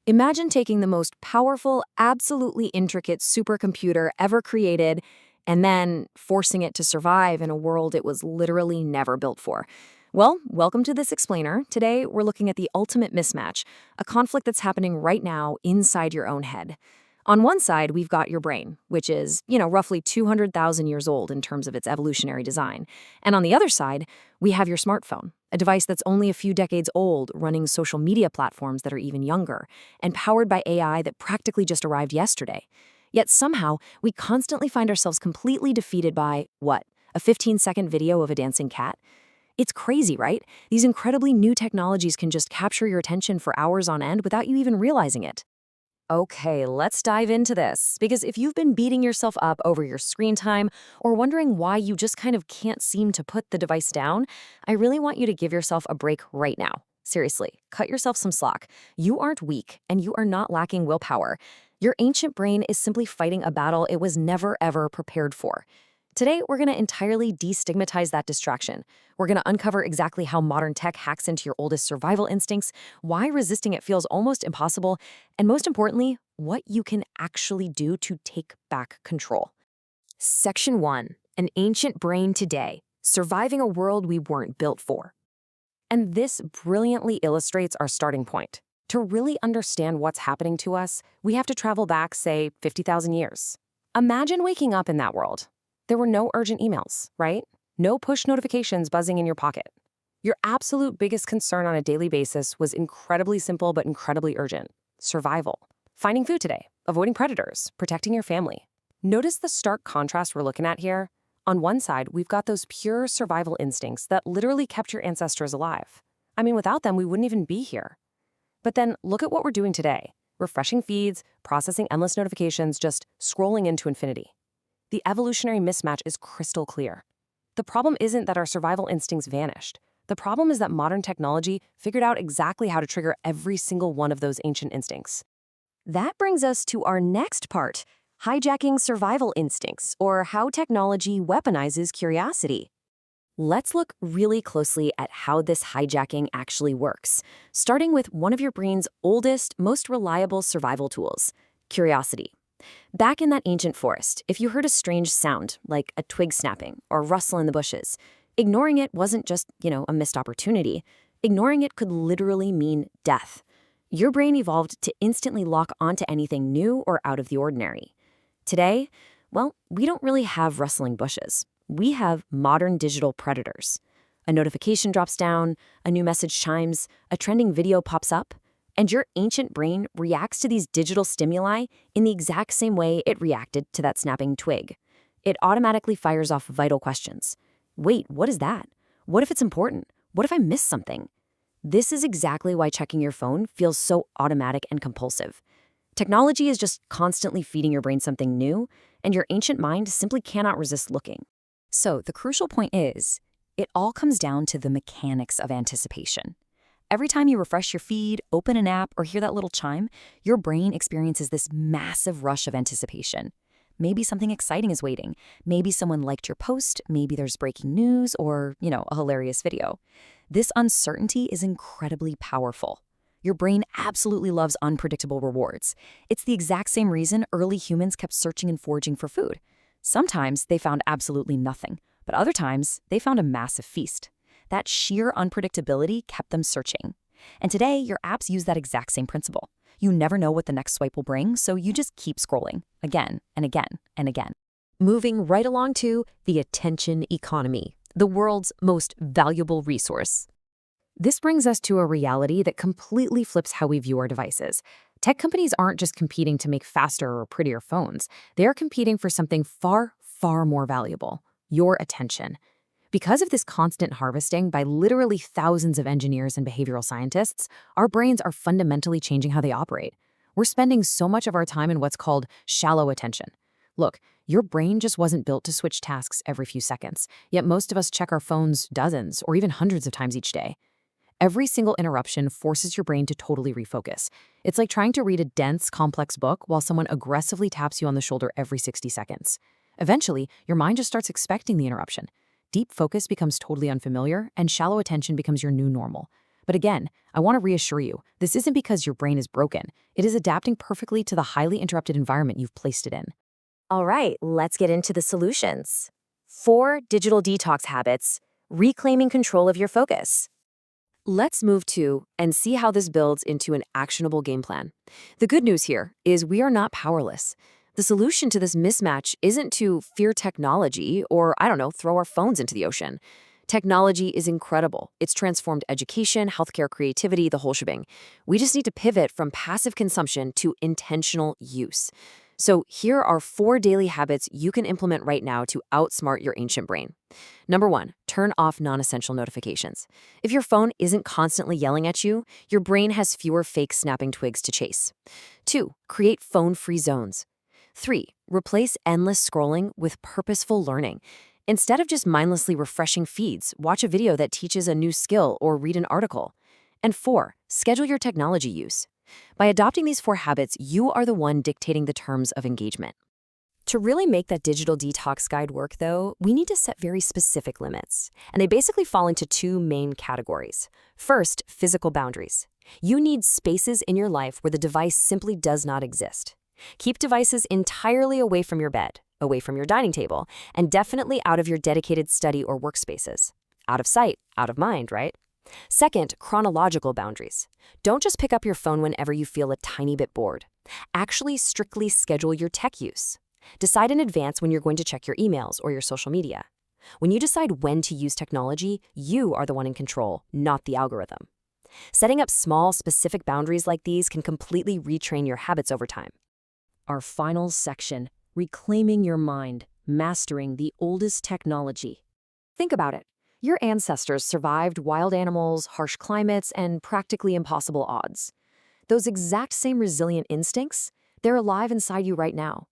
Imagine taking the most powerful, absolutely intricate supercomputer ever created and then forcing it to survive in a world it was literally never built for. Well, welcome to this explainer. Today, we're looking at the ultimate mismatch, a conflict that's happening right now inside your own head. On one side, we've got your brain, which is, roughly 200,000 years old in terms of its evolutionary design. And on the other side, we have your smartphone, a device that's only a few decades old, running social media platforms that are even younger, and powered by AI that practically just arrived yesterday. Yet somehow, we constantly find ourselves completely defeated by, what, a 15-second video of a dancing cat? It's crazy, right? These incredibly new technologies can just capture your attention for hours on end without you even realizing it. Okay, let's dive into this, because if you've been beating yourself up over your screen time or wondering why you just kind of can't seem to put the device down, I really want you to give yourself a break right now. Seriously, cut yourself some slack. You aren't weak, and you are not lacking willpower. Your ancient brain is simply fighting a battle it was never, ever prepared for. Today, we're going to entirely destigmatize that distraction. We're going to uncover exactly how modern tech hacks into your oldest survival instincts, why resisting it feels almost impossible, and most importantly, what you can actually do to take back control. Section 1. An ancient brain today, surviving a world we weren't built for. And this brilliantly illustrates our starting point. To really understand what's happening to us, we have to travel back, say, 50,000 years. Imagine waking up in that world. There were no urgent emails, right? No push notifications buzzing in your pocket. Your absolute biggest concern on a daily basis was incredibly simple but incredibly urgent: survival. Finding food today, avoiding predators, protecting your family. Notice the stark contrast we're looking at here. On one side, we've got those pure survival instincts that literally kept your ancestors alive. I mean, without them, we wouldn't even be here. But then look at what we're doing today. Refreshing feeds, processing endless notifications, just scrolling into infinity. The evolutionary mismatch is crystal clear. The problem isn't that our survival instincts vanished. The problem is that modern technology figured out exactly how to trigger every single one of those ancient instincts. That brings us to our next part, hijacking survival instincts, or how technology weaponizes curiosity. Let's look really closely at how this hijacking actually works, starting with one of your brain's oldest, most reliable survival tools, curiosity. Back in that ancient forest, if you heard a strange sound, like a twig snapping or rustle in the bushes, ignoring it wasn't just, a missed opportunity. Ignoring it could literally mean death. Your brain evolved to instantly lock onto anything new or out of the ordinary. Today, well, we don't really have rustling bushes. We have modern digital predators. A notification drops down, a new message chimes, a trending video pops up, and your ancient brain reacts to these digital stimuli in the exact same way it reacted to that snapping twig. It automatically fires off vital questions. Wait, what is that? What if it's important? What if I miss something? This is exactly why checking your phone feels so automatic and compulsive. Technology is just constantly feeding your brain something new, and your ancient mind simply cannot resist looking. So the crucial point is, it all comes down to the mechanics of anticipation. Every time you refresh your feed, open an app, or hear that little chime, your brain experiences this massive rush of anticipation. Maybe something exciting is waiting. Maybe someone liked your post. Maybe there's breaking news or, a hilarious video. This uncertainty is incredibly powerful. Your brain absolutely loves unpredictable rewards. It's the exact same reason early humans kept searching and foraging for food. Sometimes they found absolutely nothing, but other times they found a massive feast. That sheer unpredictability kept them searching. And today, your apps use that exact same principle. You never know what the next swipe will bring, so you just keep scrolling, again and again and again. Moving right along to the attention economy, the world's most valuable resource. This brings us to a reality that completely flips how we view our devices. Tech companies aren't just competing to make faster or prettier phones. They are competing for something far, far more valuable: your attention. Because of this constant harvesting by literally thousands of engineers and behavioral scientists, our brains are fundamentally changing how they operate. We're spending so much of our time in what's called shallow attention. Look, your brain just wasn't built to switch tasks every few seconds, yet most of us check our phones dozens or even hundreds of times each day. Every single interruption forces your brain to totally refocus. It's like trying to read a dense, complex book while someone aggressively taps you on the shoulder every 60 seconds. Eventually, your mind just starts expecting the interruption. Deep focus becomes totally unfamiliar, and shallow attention becomes your new normal. But again, I want to reassure you, this isn't because your brain is broken. It is adapting perfectly to the highly interrupted environment you've placed it in. All right, let's get into the solutions. 4 digital detox habits, reclaiming control of your focus. Let's move to and see how this builds into an actionable game plan. The good news here is we are not powerless. The solution to this mismatch isn't to fear technology or, I don't know, throw our phones into the ocean. Technology is incredible. It's transformed education, healthcare, creativity, the whole shebang. We just need to pivot from passive consumption to intentional use. So here are 4 daily habits you can implement right now to outsmart your ancient brain. Number 1, turn off non-essential notifications. If your phone isn't constantly yelling at you, your brain has fewer fake snapping twigs to chase. 2, create phone-free zones. 3, replace endless scrolling with purposeful learning. Instead of just mindlessly refreshing feeds, watch a video that teaches a new skill or read an article. And 4, schedule your technology use. By adopting these 4 habits, you are the one dictating the terms of engagement. To really make that digital detox guide work, though, we need to set very specific limits. And they basically fall into 2 main categories. First, physical boundaries. You need spaces in your life where the device simply does not exist. Keep devices entirely away from your bed, away from your dining table, and definitely out of your dedicated study or workspaces. Out of sight, out of mind, right? Second, chronological boundaries. Don't just pick up your phone whenever you feel a tiny bit bored. Actually strictly schedule your tech use. Decide in advance when you're going to check your emails or your social media. When you decide when to use technology, you are the one in control, not the algorithm. Setting up small, specific boundaries like these can completely retrain your habits over time. Our final section, reclaiming your mind, mastering the oldest technology. Think about it. Your ancestors survived wild animals, harsh climates, and practically impossible odds. Those exact same resilient instincts, they're alive inside you right now.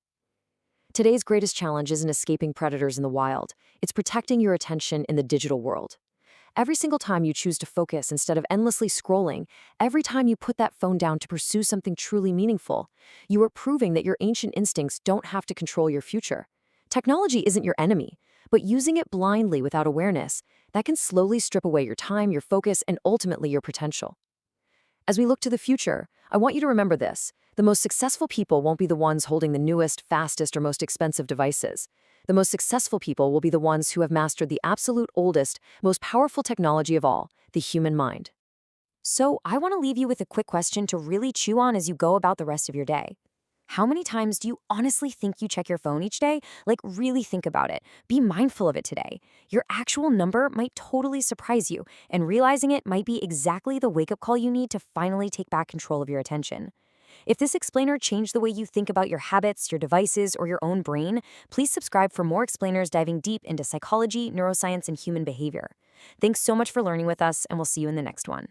Today's greatest challenge isn't escaping predators in the wild. It's protecting your attention in the digital world. Every single time you choose to focus instead of endlessly scrolling, every time you put that phone down to pursue something truly meaningful, you are proving that your ancient instincts don't have to control your future. Technology isn't your enemy, but using it blindly without awareness, that can slowly strip away your time, your focus, and ultimately your potential. As we look to the future, I want you to remember this. The most successful people won't be the ones holding the newest, fastest, or most expensive devices. The most successful people will be the ones who have mastered the absolute oldest, most powerful technology of all, the human mind. So I want to leave you with a quick question to really chew on as you go about the rest of your day. How many times do you honestly think you check your phone each day? Like, really think about it. Be mindful of it today. Your actual number might totally surprise you, and realizing it might be exactly the wake-up call you need to finally take back control of your attention. If this explainer changed the way you think about your habits, your devices, or your own brain, please subscribe for more explainers diving deep into psychology, neuroscience, and human behavior. Thanks so much for learning with us, and we'll see you in the next one.